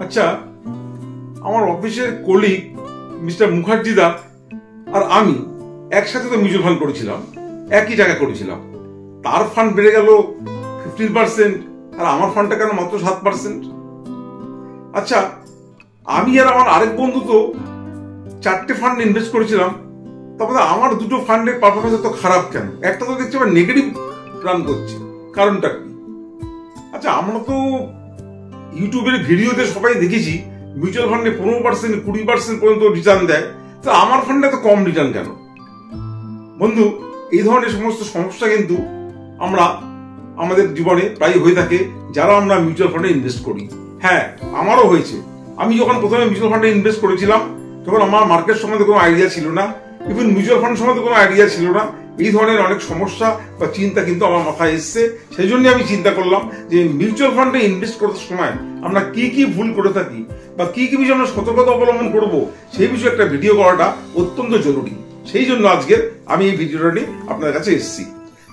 আচ্ছা, আমার অফিসের কলিগ মিস্টার মুখার্জিদা আর আমি একসাথে তো মিউচুয়াল ফান্ড করেছিলাম, একই টাকা করেছিলাম। তার ফান্ড বেড়ে গেল 15% আর আমার ফান্ডটা কেন মাত্র 7%? আচ্ছা, আমি আর আমার আরেক বন্ধু তো 4টে ফান্ডে ইনভেস্ট করেছিলাম, তারপরে আমার দুটো ফান্ডের পারফরমেন্স এত খারাপ কেন? একটা তো দেখছি আবার নেগেটিভ রান করছে, কারণটা কি? আচ্ছা, আমরা তো ইউটিউবের ভিডিওতে সবাই দেখেছি মিউচুয়াল ফান্ডে 15%, 20% পর্যন্ত রিটার্ন দেয়, তো আমার ফান্ডে এত কম রিটার্ন কেন? বন্ধু, এই ধরনের সমস্ত সমস্যা কিন্তু আমরা আমাদের জীবনে প্রায় হয়ে থাকে যারা আমরা মিউচুয়াল ফান্ডে ইনভেস্ট করি। হ্যাঁ, আমারও হয়েছে। আমি যখন প্রথমে মিউচুয়াল ফান্ডে ইনভেস্ট করেছিলাম তখন আমার মার্কেট সম্বন্ধে কোনো আইডিয়া ছিল না, ইভেন মিউচুয়াল ফান্ড সম্বন্ধে কোনো আইডিয়া ছিল না। এই ধরনের অনেক সমস্যা বা চিন্তা কিন্তু আমার মাথায় এসছে। সেই জন্য আমি চিন্তা করলাম যে মিউচুয়াল ফান্ডে ইনভেস্ট করার সময় আমরা কি কি ভুল করে থাকি বা কি কি বিষয়ে আমরা সতর্কতা অবলম্বন করব, সেই বিষয়ে একটা ভিডিও করাটা অত্যন্ত জরুরি। সেই জন্য আজকে আমি এই ভিডিওটা নিয়ে আপনার কাছে এসেছি।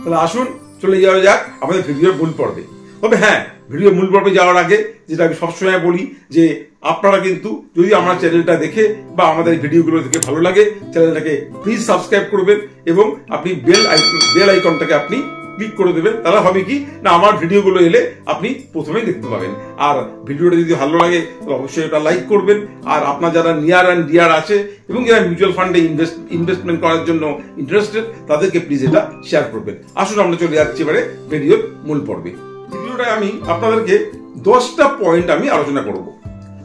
তাহলে আসুন চলে যাওয়া যাক আমাদের ভিডিওর মূল পর্বে। তবে হ্যাঁ, ভিডিও মূল পর্বে যাওয়ার আগে যেটা আমি সবসময় বলি যে আপনারা কিন্তু যদি আমার চ্যানেলটা দেখে বা আমাদের ভিডিওগুলো দেখে ভালো লাগে, চ্যানেলটাকে প্লিজ সাবস্ক্রাইব করবেন এবং আপনি বেল আইকনটাকে আপনি ক্লিক করে দেবেন। তাহলে হবে কি না, আমার ভিডিওগুলো এলে আপনি প্রথমেই দেখতে পাবেন। আর ভিডিওটা যদি ভালো লাগে তাহলে অবশ্যই ওটা লাইক করবেন। আর আপনার যারা নিয়ার অ্যান্ড ডিয়ার আছে এবং যারা মিউচুয়াল ফান্ডে ইনভেস্টমেন্ট করার জন্য ইন্টারেস্টেড তাদেরকে প্লিজ এটা শেয়ার করবেন। আসুন আমরা চলে যাচ্ছি এবারে ভিডিওর মূল পর্বে। ভিডিওটায় আমি আপনাদেরকে 10টা পয়েন্ট আমি আলোচনা করব,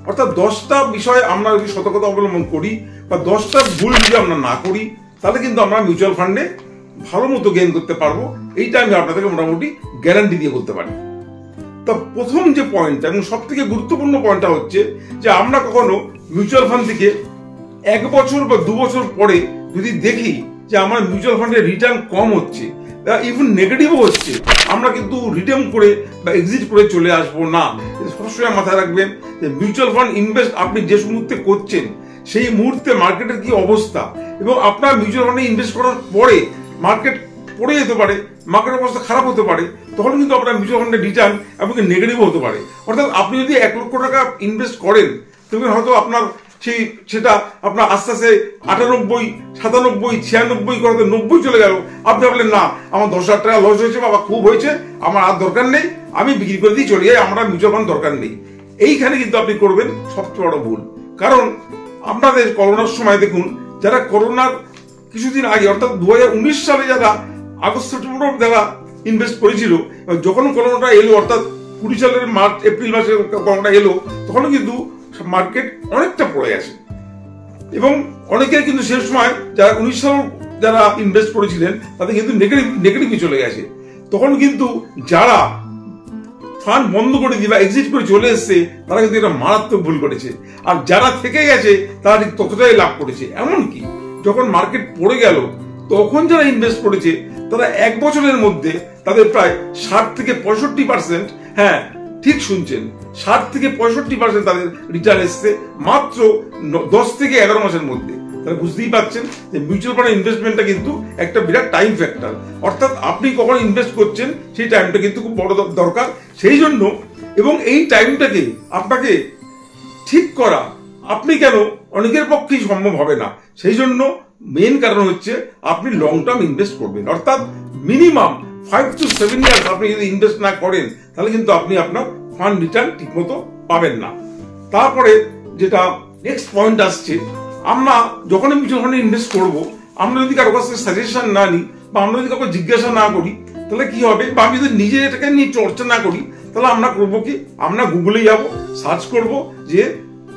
অর্থাৎ 10টা বিষয় আমরা যদি সতর্কতা অবলম্বন করি বা 10টা ভুল যদি আমরা না করি তাহলে কিন্তু আমরা মিউচুয়াল ফান্ডে ভালো মতো গেইন করতে পারবো। এইটা আমি আপনাদেরকে মোটামুটি গ্যারান্টি দিয়ে করতে পারি। তা প্রথম যে পয়েন্টটা এবং সব থেকে গুরুত্বপূর্ণ পয়েন্টটা হচ্ছে যে আমরা কখনো মিউচুয়াল ফান্ড থেকে 1 বছর বা 2 বছর পরে যদি দেখি যে আমার মিউচুয়াল ফান্ডের রিটার্ন কম হচ্ছে, ইভেন নেগেটিভও হচ্ছে, আমরা কিন্তু রিটার্ন করে বা এক্সিট করে চলে আসবো না। সবসময় মাথায় রাখবেন যে মিউচুয়াল ফান্ড ইনভেস্ট আপনি যে মুহূর্তে করছেন সেই মুহূর্তে মার্কেটের কি অবস্থা, এবং আপনার মিউচুয়াল ফান্ডে ইনভেস্ট করার পরে মার্কেট পড়ে যেতে পারে, মার্কেটের অবস্থা খারাপ হতে পারে, তখন কিন্তু আপনার মিউচুয়াল ফান্ডের রিটার্ন এমনকি নেগেটিভও হতে পারে। অর্থাৎ আপনি যদি 1 লক্ষ টাকা ইনভেস্ট করেন তবে হয়তো আপনার সেটা আপনার আস্তে আস্তে 98, 97, 96 করে 90 চলে গেল। আপনি বললেন না, আমার 10,000 টাকা লস হয়েছে, বাবা খুব হয়েছে, আমার আর দরকার নেই, আমি বিক্রি করে দিয়ে চলে যাই, আমার মিউচুয়াল ফান্ড দরকার নেই। এইখানে কিন্তু আপনি করবেন সবচেয়ে বড় ভুল। কারণ আপনাদের করোনার সময় দেখুন, যারা করোনার কিছুদিন আগে অর্থাৎ 2019 সালে যারা আগস্ট সেপ্টেম্বর যারা ইনভেস্ট করেছিল, যখন করোনাটা এলো অর্থাৎ 20 সালের মার্চ এপ্রিল মাসে করোনাটা এলো, তখন কিন্তু মার্কেট অনেকটা পড়ে গেছে এবং অনেকের কিন্তু সে সময় যারা 19 সাল যারা ইনভেস্ট করেছিলেন তাদের কিন্তু নেগেটিভই চলে গেছে। তখন কিন্তু যারা ফান্ড বন্ধ করে দিয়ে বা এক্সিট করে চলে এসছে তারা কিন্তু এটা মারাত্মক ভুল করেছে, আর যারা থেকে গেছে তারা ঠিক ততটাই লাভ করেছে। এমনকি যখন মার্কেট পড়ে গেল তখন যারা ইনভেস্ট করেছে তারা 1 বছরের মধ্যে তাদের প্রায় 60 থেকে 65%, হ্যাঁ ঠিক শুনছেন, 60 থেকে 65% তাদের রিটার্ন এসছে মাত্র 10 থেকে 11 মাসের মধ্যে। তাহলে বুঝতেই পারছেন যে মিউচুয়াল ফান্ড ইনভেস্টমেন্টটা কিন্তু একটা বিরাট টাইম ফ্যাক্টর। অর্থাৎ আপনি কখন ইনভেস্ট করছেন সেই টাইমটা কিন্তু খুব বড় দরকার। সেই জন্য এবং এই টাইমটাকে আপনাকে ঠিক করা আপনি কেন অনেকের পক্ষেই সম্ভব হবে না। সেই জন্য মেইন কারণ হচ্ছে আপনি লং টার্ম ইনভেস্ট করবেন, অর্থাৎ মিনিমাম 5 to 7 ইয়ার্স আপনি যদি ইনভেস্ট না করেন তাহলে কিন্তু আপনি আপনার ফান্ড রিটার্ন ঠিক মতো পাবেন না। তারপরে যেটা নেক্সট পয়েন্ট আসছে, আমরা যখন মিউচুয়াল ফান্ডে ইনভেস্ট করবো, আমরা যদি কারো কাছে সাজেশন না নিই বা আমরা যদি কাউকে জিজ্ঞাসা না করি তাহলে কি হবে, বা আমি যদি নিজে এটাকে নিয়ে চর্চা না করি তাহলে আমরা করবো কি, আমরা গুগলে যাবো, সার্চ করবো যে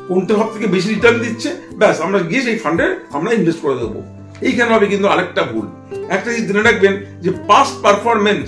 কোনটা সব থেকে বেশি রিটার্ন দিচ্ছে, ব্যাস আমরা গিয়ে সেই ফান্ডে আমরা ইনভেস্ট করে দেবো। এইখানে হবে কিন্তু আরেকটা ভুল। একটা জিনিস জেনে রাখবেন যে past performance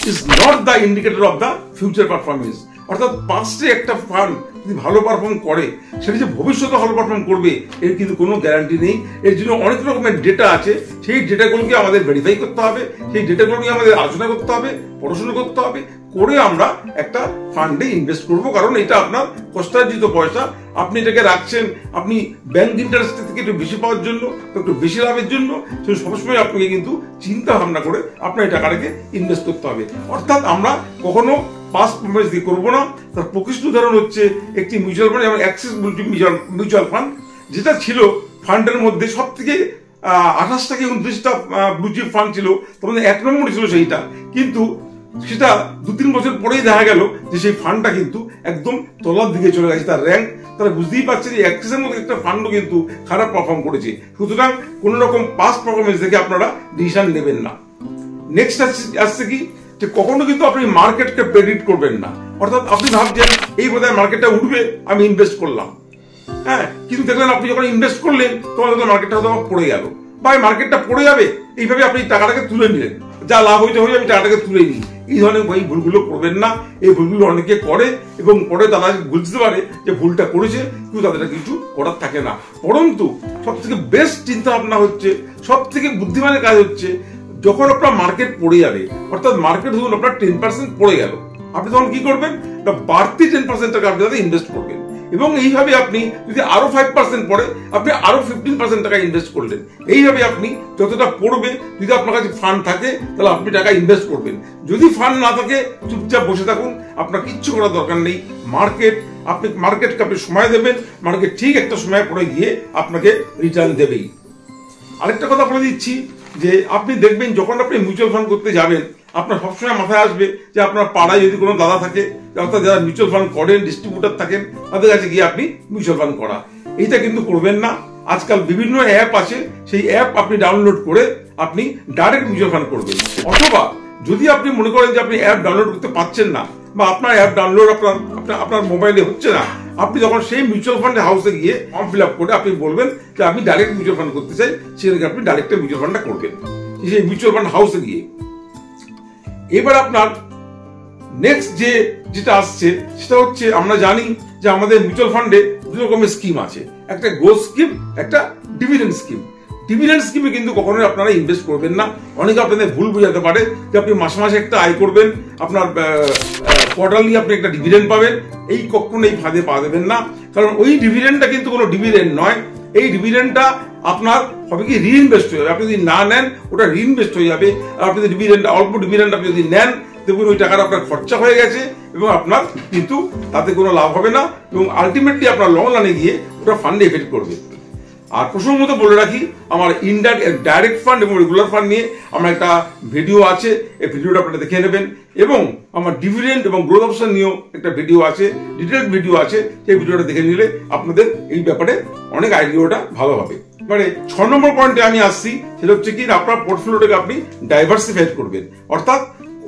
is not the indicator of the future performance. অর্থাৎ পাস্টে একটা ফান্ড যদি ভালো পারফর্ম করে সেটা যে ভবিষ্যতে ভালো পারফর্ম করবে এর কিন্তু কোনো গ্যারান্টি নেই। এর জন্য অনেক রকমের ডেটা আছে, সেই সেই ডেটাগুলোকে আমাদের ভেরিফাই করতে হবে, সেই ডেটাগুলোকে আমাদের আলোচনা করতে হবে, পড়াশোনা করতে হবে, করে আমরা একটা ফান্ডে ইনভেস্ট করব। কারণ এটা আপনার কষ্টার্জিত পয়সা, আপনি এটাকে রাখছেন আপনি ব্যাংক ইন্টারেস্ট থেকে একটু বেশি পাওয়ার জন্য, একটু বেশি লাভের জন্য। সেই সবসময় আপনাকে কিন্তু চিন্তা ভাবনা করে আপনার এই টাকাটাকে ইনভেস্ট করতে হবে। অর্থাৎ আমরা কখনো পাস পারফরমেন্স দিয়ে করবো না। তার প্রকৃষ্ট উদাহরণ হচ্ছে একটি মিউচুয়াল ফান্ড, যেমন অ্যাক্সিস মিউচুয়াল ফান্ড, যেটা ছিল ফান্ডের মধ্যে সব থেকে 28টা কি 29টা ব্লু চিপ ফান্ড ছিল, তখন 1 নম্বরে ছিল সেইটা। কিন্তু সেটা 2-3 বছর পরেই দেখা গেল যে সেই ফান্ডটা কিন্তু একদম তলার দিকে চলে গেছে, তার র্যাঙ্ক। তারা বুঝতেই পারছে যে অ্যাক্সিসের মধ্যে একটা ফান্ডও কিন্তু খারাপ পারফর্ম করেছে। সুতরাং কোন রকম পাস পারফরমেন্স দেখে আপনারা ডিসিশন নেবেন না। নেক্সট আসছে কি, যে কখনো কিন্তু আপনি মার্কেটকে প্রেডিক্ট করবেন না। অর্থাৎ আপনি ভাবছেন এই বোধহয় মার্কেটটা উঠবে, আমি ইনভেস্ট করলাম, হ্যাঁ, কিন্তু দেখলেন আপনি যখন ইনভেস্ট করলেন তখন মার্কেটটা হয়তো পড়ে গেল, বা মার্কেটটা পড়ে যাবে, এইভাবে আপনি টাকাটাকে তুলে নিলেন, যা লাভ হইতে হবে আমি টাকাটাকে তুলে নিই। এই ধরনের ভুলগুলো করবেন না। এই ভুলগুলো অনেকে করে এবং পরে তারা বুঝতে পারে যে ভুলটা করেছে, কিন্তু তাদের কিছু করার থাকে না। পরন্তু সব থেকে বেস্ট চিন্তা ভাবনা হচ্ছে, সব থেকে বুদ্ধিমানের কাজ হচ্ছে, যখন আপনার মার্কেট পড়ে যাবে, অর্থাৎ মার্কেট ধরুন আপনার 10% পড়ে গেল, আপনি তখন কি করবেন, বাড়তি 10% টাকা আপনি তাতে ইনভেস্ট করবেন। এবং এইভাবে আপনি যদি আরো 5% পড়ে, আপনি আরো 15% টাকা ইনভেস্ট করলেন। এইভাবে আপনি যতটা পড়বে, যদি আপনার কাছে ফান্ড থাকে তাহলে আপনি টাকা ইনভেস্ট করবেন। যদি ফান্ড না থাকে চুপচাপ বসে থাকুন, আপনার কিচ্ছু করার দরকার নেই। আপনি মার্কেটকে আপনি সময় দেবেন, মার্কেট ঠিক একটা সময় পরে গিয়ে আপনাকে রিটার্ন দেবেই। আরেকটা কথা বলে দিচ্ছি, যে আপনি দেখবেন যখন আপনি মিউচুয়াল ফান্ড করতে যাবেন, আপনার সবসময় মাথায় আসবে যে আপনার পাড়ায় যদি কোনো দাদা থাকে, অর্থাৎ যারা মিউচুয়াল ফান্ড করেন, ডিস্ট্রিবিউটার থাকেন, তাদের কাছে গিয়ে আপনি মিউচুয়াল ফান্ড করা, এইটা কিন্তু করবেন না। আজকাল বিভিন্ন অ্যাপ আছে, সেই অ্যাপ আপনি ডাউনলোড করে আপনি ডাইরেক্ট মিউচুয়াল ফান্ড করবেন। অথবা যদি আপনি মনে করেন যে আপনি অ্যাপ ডাউনলোড করতে পারছেন না, বা আপনার অ্যাপ ডাউনলোড আপনার মোবাইলে হচ্ছে না, আপনি যখন সেই মিউচুয়াল ফান্ডের হাউসে গিয়ে ফর্ম ফিল আপ করে আপনি বলবেন যে আমি ডাইরেক্ট মিউচুয়াল ফান্ড করতে চাই, সেখানে আপনি ডাইরেক্ট মিউচুয়াল ফান্ডটা করবেন সেই মিউচুয়াল ফান্ড হাউসে গিয়ে। এবার আপনার নেক্সট যেটা আসছে সেটা হচ্ছে, আমরা জানি যে আমাদের মিউচুয়াল ফান্ডে 2 রকমের স্কিম আছে, একটা গ্রোথ স্কিম, একটা ডিভিডেন্ড স্কিম। ডিভিডেন্ড স্কিমে কিন্তু কখনোই আপনারা ইনভেস্ট করবেন না। অনেকে আপনাদের ভুল বোঝাতে পারে যে আপনি মাসে মাসে একটা আয় করবেন, আপনার কোয়ার্টারলি আপনি একটা ডিভিডেন্ড পাবেন। এই কখনো এই ফাঁদে পা দেবেন না, কারণ ওই ডিভিডেন্ডটা কিন্তু কোনো ডিভিডেন্ড নয়। এই ডিভিডেন্ডটা আপনার হবে কি রিইনভেস্ট হয়ে যাবে। আপনি যদি না নেন ওটা রিইনভেস্ট হয়ে যাবে। আর আপনি যদি অল্প ডিভিডেন্ড আপনি যদি নেন, দেখুন ওই টাকাটা আপনার খরচা হয়ে গেছে এবং আপনার কিন্তু তাতে কোনো লাভ হবে না, এবং আলটিমেটলি আপনার লং রানে গিয়ে ওটা ফান্ডে এফেক্ট করবে। আর প্রসঙ্গত বলে রাখি, আমার ডাইরেক্ট ফান্ড এবং রেগুলার ফান্ড নিয়ে আমার একটা ভিডিও আছে, এই ভিডিওটা আপনারা দেখে নেবেন। এবং আমার ডিভিডেন্ড এবং গ্রোথ অপশন নিয়েও একটা ভিডিও আছে, ডিটেলড ভিডিও আছে, সেই ভিডিওটা দেখে নিলে আপনাদের এই ব্যাপারে অনেক আইডিয়াটা ভালো হবে। মানে 6 নম্বর পয়েন্টে আমি আসছি, সেটা হচ্ছে কি, আপনার পোর্টফোলিওটাকে আপনি ডাইভার্সিফাই করবেন। অর্থাৎ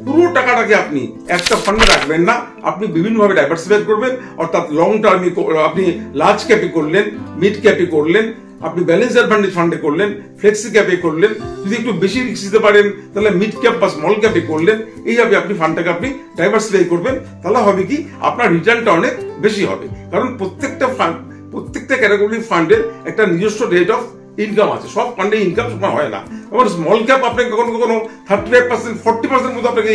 পুরো টাকাটাকে আপনি একটা ফান্ডে রাখবেন না, আপনি বিভিন্নভাবে ডাইভার্সিফাই করবেন। অর্থাৎ লং টার্মে আপনি লার্জ ক্যাপে করলেন, মিড ক্যাপে করলেন, আপনি ব্যালেন্স অ্যাডভান্টেজ ফান্ডে করলেন, ফ্লেক্সি ক্যাপে করলেন, যদি একটু বেশি রিস্ক দিতে পারেন তাহলে মিড ক্যাপ বা স্মল ক্যাপে করলেন। এইভাবে আপনি ফান্ডটাকে আপনি ডাইভার্সিফাই করবেন, তাহলে হবে কি আপনার রিটার্নটা অনেক বেশি হবে। কারণ প্রত্যেকটা ক্যাটাগরির ফান্ডের একটা নিজস্ব রেট অফ ইনকাম আছে, সব ফান্ডে ইনকাম সময় হয় না। এবার স্মল ক্যাপ আপনাকে কখনো 35%, 40% মতো আপনাকে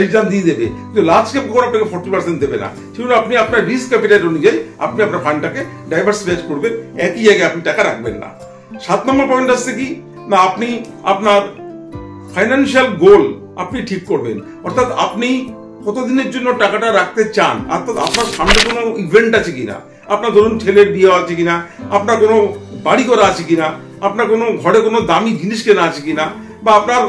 রিটার্ন দিয়ে দেবে, কিন্তু লার্জ ক্যাপ কখনো আপনাকে 40% দেবে না। সেজন্য আপনি আপনার রিস্ক ক্যাপিটাল অনুযায়ী আপনি আপনার ফান্ডটাকে ডাইভার্সিফাই করবেন, একই জায়গায় আপনি টাকা রাখবেন না। 7 নম্বর পয়েন্ট আসছে কি না, আপনি আপনার ফাইন্যান্সিয়াল গোল আপনি ঠিক করবেন। অর্থাৎ আপনি কতদিনের জন্য টাকাটা রাখতে চান, অর্থাৎ আপনার সামনে কোনো ইভেন্ট আছে কিনা, আপনার ধরুন ছেলের বিয়ে আছে কিনা, আপনার কোনো বাড়ি করা আছে কিনা, আপনার কোনো ঘরে কোনো দামি জিনিস কেনা আছে কিনা, বা আপনার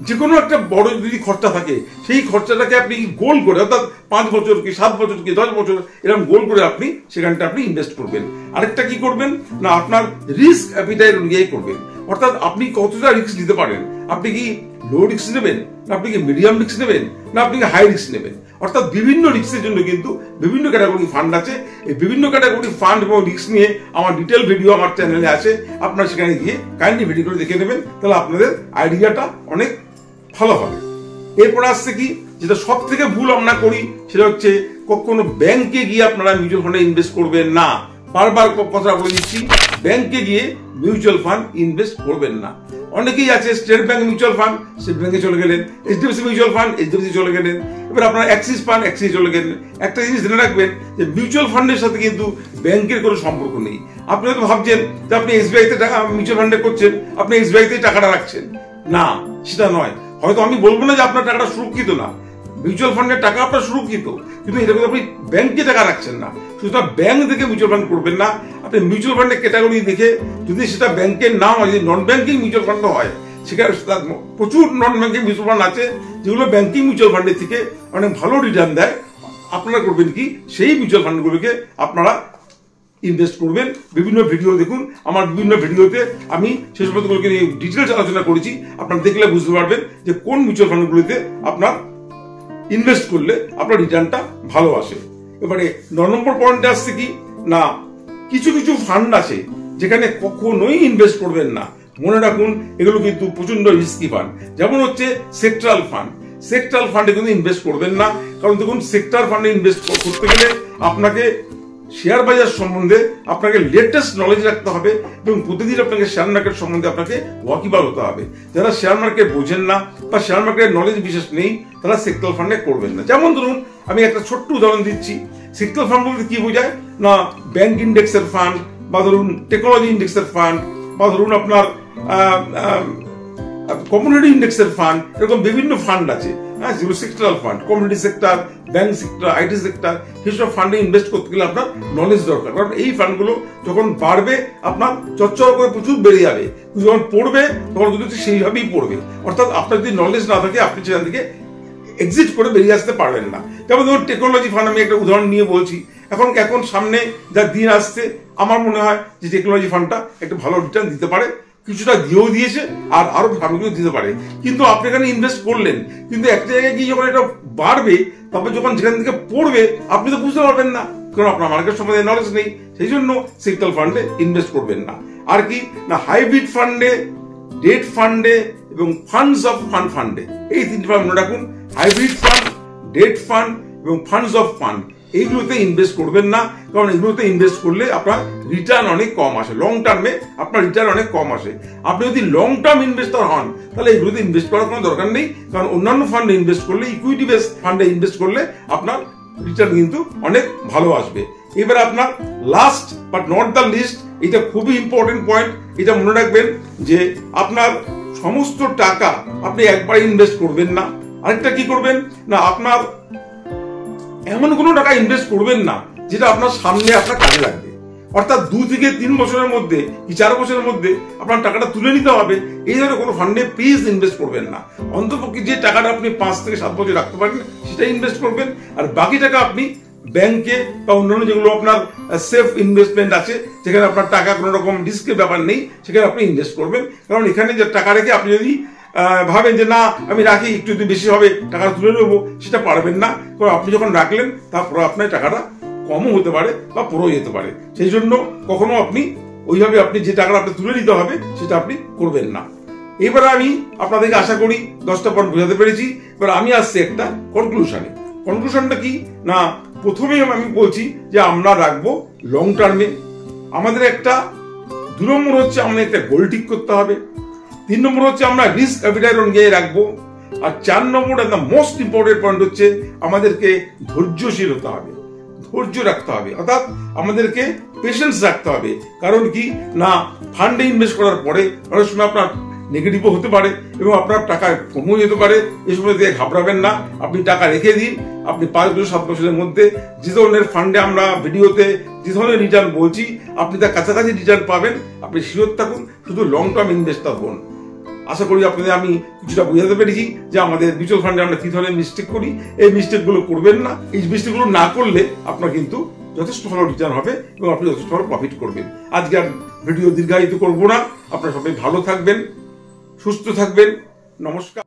যে কোনো একটা বড় যদি খরচা থাকে, সেই খরচাটাকে আপনি গোল করে, অর্থাৎ 5 বছর কি 7 বছর কি 10 বছর এরকম গোল করে আপনি সেখানটা আপনি ইনভেস্ট করবেন। আরেকটা কি করবেন না, আপনার রিস্ক অ্যাপিটাইট অনুযায়ী করবেন। অর্থাৎ আপনি কতটা রিস্ক নিতে পারেন, আপনি কি লো রিস্ক নেবেন, না আপনি কি মিডিয়াম রিস্ক নেবেন, না আপনি কি হাই রিস্ক নেবেন। অর্থাৎ বিভিন্ন রিস্কের জন্য কিন্তু বিভিন্ন ক্যাটাগরি ফান্ড আছে। এই বিভিন্ন ক্যাটাগরি ফান্ড এবং রিস্ক নিয়ে আমার ডিটেল ভিডিও আমার চ্যানেলে আছে, আপনারা সেখানে গিয়ে কাইন্ডলি ভিডিওগুলো দেখে নেবেন, তাহলে আপনাদের আইডিয়াটা অনেক ভালো হবে। এরপর আসছে কি, যেটা সব থেকে ভুল আমরা করি, সেটা হচ্ছে কখনো ব্যাংকে গিয়ে আপনারা মিউচুয়াল ফান্ডে ইনভেস্ট করবেন না। বারবার কথা বলে দিচ্ছি, ব্যাংকে গিয়ে মিউচুয়াল ফান্ড ইনভেস্ট করবেন না। অনেকেই আছে state bank mutual fund, state ব্যাংকে চলে গেলেন, এইচডিএফসি মিউচুয়াল ফান্ড, এইচডিএফসি চলে গেলেন, এবার আপনার অ্যাক্সিস ফান্ড, অ্যাক্সিস চলে গেলেন। একটা জিনিস জেনে রাখবেন যে মিউচুয়াল ফান্ডের সাথে কিন্তু ব্যাংকের কোনো সম্পর্ক নেই। আপনি হয়তো ভাবছেন যে আপনি এসবিআই তে টাকা মিউচুয়াল ফান্ডে করছেন, আপনি এসবিআই তে টাকাটা রাখছেন, না সেটা নয়। হয়তো আমি বলবো না যে আপনার টাকাটা সুরক্ষিত না, মিউচুয়াল ফান্ডের টাকা আপনার সুরক্ষিত, কিন্তু এটা আপনি ব্যাংকে টাকা রাখছেন না। সুতরাং ব্যাংক দেখে মিউচুয়াল ফান্ড করবেন না। আপনি মিউচুয়াল ফান্ডের ক্যাটাগরি দেখে, যদি সেটা ব্যাংকের না হয়, যদি নন ব্যাংকিং মিউচুয়াল ফান্ড হয়, সেখানে প্রচুর নন ব্যাংকিং মিউচুয়াল ফান্ড আছে যেগুলো ব্যাংকিং মিউচুয়াল ফান্ডের থেকে অনেক ভালো রিটার্ন দেয়। আপনারা করবেন কি, সেই মিউচুয়াল ফান্ডগুলোকে আপনারা ইনভেস্ট করবেন। বিভিন্ন ভিডিও দেখুন, আমার বিভিন্ন ভিডিওতে আমি সেই সমস্তগুলোকে নিয়ে ডিটেলস আলোচনা করেছি। আপনারা দেখলে বুঝতে পারবেন যে কোন মিউচুয়াল ফান্ডগুলিতে আপনার ইনভেস্ট করলে আপনার রিটার্নটা ভালো আসে। এবারে 9 নম্বর পয়েন্টে আসছে কি না, কিছু কিছু ফান্ড আছে যেখানে কখনোই ইনভেস্ট করবেন না। মনে রাখুন, এগুলো কিন্তু প্রচন্ড রিস্কি ফান্ড। যেমন হচ্ছে সেক্টরাল ফান্ড। সেক্টরাল ফান্ডে কিন্তু ইনভেস্ট করবেন না, কারণ দেখুন সেক্টর ফান্ডে ইনভেস্ট করতে গেলে আপনাকে শেয়ার বাজার সম্বন্ধে আপনাকে লেটেস্ট নলেজ রাখতে হবে এবং প্রতিদিন আপনাকে শেয়ার মার্কেট সম্বন্ধে আপনাকে ওয়াকিবহাল হতে হবে। যারা শেয়ার মার্কেট বোঝেন না বা শেয়ার মার্কেটের নলেজ বিশেষ নেই, তারা সেক্টরাল ফান্ডে করবেন না। যেমন ধরুন, আমি একটা ছোট্ট উদাহরণ দিচ্ছি। সেক্টরাল ফান্ড বলতে কি বোঝায় না, ব্যাংক ইন্ডেক্সের ফান্ড, বা ধরুন টেকনোলজি ইন্ডেক্সের ফান্ড, বা ধরুন আপনার কমিউনিটি ইন্ডেক্সের ফান্ড, এরকম বিভিন্ন ফান্ড আছে। হ্যাঁ, যেগুলো sectoral fund, community sector, bank sector, IT sector, সেসব ফান্ডে ইনভেস্ট করতে গেলে আপনার নলেজ দরকার। কারণ এই ফান্ডগুলো যখন বাড়বে আপনার চচ্চর করে প্রচুর বেড়ে যাবে, যখন পড়বে তখন কিন্তু সেইভাবেই পড়বে। অর্থাৎ আপনার যদি নলেজ না থাকে, আপনি সেখান থেকে এক্সিট করে বেরিয়ে আসতে পারবেন না। যেমন ধরুন টেকনোলজি ফান্ড, আমি একটা উদাহরণ নিয়ে বলছি। এখন সামনে যা দিন আসছে, আমার মনে হয় যে টেকনোলজি ফান্ডটা একটা ভালো রিটার্ন দিতে পারে। কিছুটা দিয়েও দিয়েছে, আর আরো ফান্ডগুলো দিতে পারে। কিন্তু আপনি এখানে ইনভেস্ট করলেন, কিন্তু একটা জায়গায় গিয়ে যখন এটা বাড়বে, তারপর যখন যেখান থেকে পড়বে আপনি তো বুঝতে পারবেন না, কারণ আপনার মার্কেট সম্বন্ধে নলেজ নেই। সেই জন্য সেক্টরাল ফান্ডে ইনভেস্ট করবেন না। আর কি না, হাইব্রিড ফান্ডে, ডেট ফান্ডে এবং ফান্ডস অফ ফান্ড ফান্ডে, এই তিনটি ফান্ড মনে রাখুন। হাইব্রিড ফান্ড, ডেট ফান্ড এবং ফান্ডস অফ ফান্ড, এইগুলোতে ইনভেস্ট করবেন না, কারণ এগুলোতে ইনভেস্ট করলে আপনার রিটার্ন অনেক কম আসে। লং টার্মে আপনার রিটার্ন অনেক কম আসে। আপনি যদি লং টার্ম ইনভেস্টর হন, তাহলে এগুলোতে ইনভেস্ট করার কোনো দরকার নেই, কারণ অন্যান্য ফান্ডে ইনভেস্ট করলে, ইকুইটি বেস ফান্ডে ইনভেস্ট করলে আপনার রিটার্ন কিন্তু অনেক ভালো আসবে। এবার আপনার last but not the least, এটা খুবই ইম্পর্টেন্ট পয়েন্ট। এটা মনে রাখবেন যে আপনার সমস্ত টাকা আপনি একবার ইনভেস্ট করবেন না। আরেকটা কি করবেন না, আপনার এমন কোনো টাকা ইনভেস্ট করবেন না যেটা আপনার সামনে আপনার কাজে লাগবে। অর্থাৎ 2 থেকে 3 বছরের মধ্যে কি 4 বছরের মধ্যে আপনার টাকাটা তুলে নিতে হবে, এই ধরনের কোনো ফান্ডে প্লিজ ইনভেস্ট করবেন না। অন্ততপক্ষে যে টাকাটা আপনি 5 থেকে 7 বছর রাখতে পারেন, সেটা ইনভেস্ট করবেন। আর বাকি টাকা আপনি ব্যাংকে বা অন্যান্য যেগুলো আপনার সেফ ইনভেস্টমেন্ট আছে, যেখানে আপনার টাকা কোনো রকম রিস্কের ব্যাপার নেই, সেখানে আপনি ইনভেস্ট করবেন। কারণ এখানে যে টাকা রেখে আপনি যদি ভাবেন যে না আমি রাখি, একটু যদি বেশি হবে টাকা তুলে নেবো, সেটা পারবেন না। কারণ আপনি যখন রাখলেন, তারপর আপনার টাকাটা কমও হতে পারে বা পড়েও যেতে পারে। সেই জন্য কখনো আপনি ওইভাবে আপনি যে টাকাটা আপনি তুলে নিতে হবে, সেটা আপনি করবেন না। এবারে আমি আপনাদেরকে আশা করি 10টা পয়েন্ট বোঝাতে পেরেছি। এবার আমি আসছি একটা কনক্লুশনে। কনক্লুশনটা কি না, প্রথমেই আমি বলছি যে আমরা রাখবো লং টার্মে। আমাদের একটা 2 নম্বর হচ্ছে আমাদের একটা গোল ঠিক করতে হবে। 3 নম্বর হচ্ছে আমরা রিস্ক অ্যাপিটাইট অনুযায়ী রাখবো। আর 4 নম্বর একটা মোস্ট ইম্পর্টেন্ট পয়েন্ট হচ্ছে আমাদেরকে ধৈর্যশীল হতে হবে, ধৈর্য রাখতে হবে, অর্থাৎ আমাদেরকে পেশেন্স রাখতে হবে। কারণ কি না, ফান্ডে ইনভেস্ট করার পরে অনেক সময় আপনার নেগেটিভও হতে পারে এবং আপনার টাকা কমেও যেতে পারে। এই সময় দিয়ে ঘাবড়াবেন না, আপনি টাকা রেখে দিন। আপনি 5 বছর 7 বছরের মধ্যে যে ধরনের ফান্ডে আমরা ভিডিওতে যে ধরনের রিটার্ন বলছি, আপনি তার কাছাকাছি রিটার্ন পাবেন। আপনি শিওর থাকুন, শুধু লং টার্ম ইনভেস্টর হন। আশা করি আপনাদের আমি কিছুটা বোঝাতে পেরেছি যে আমাদের মিউচুয়াল ফান্ডে আমরা কি ধরনের মিস্টেক করি। এই মিস্টেকগুলো করবেন না। এই মিস্টেকগুলো না করলে আপনার কিন্তু যথেষ্ট ভালো রিটার্ন হবে এবং আপনি যথেষ্ট ভালো প্রফিট করবেন। আজকে আর ভিডিও দীর্ঘায়িত করবো না। আপনারা সবাই ভালো থাকবেন, সুস্থ থাকবেন। নমস্কার।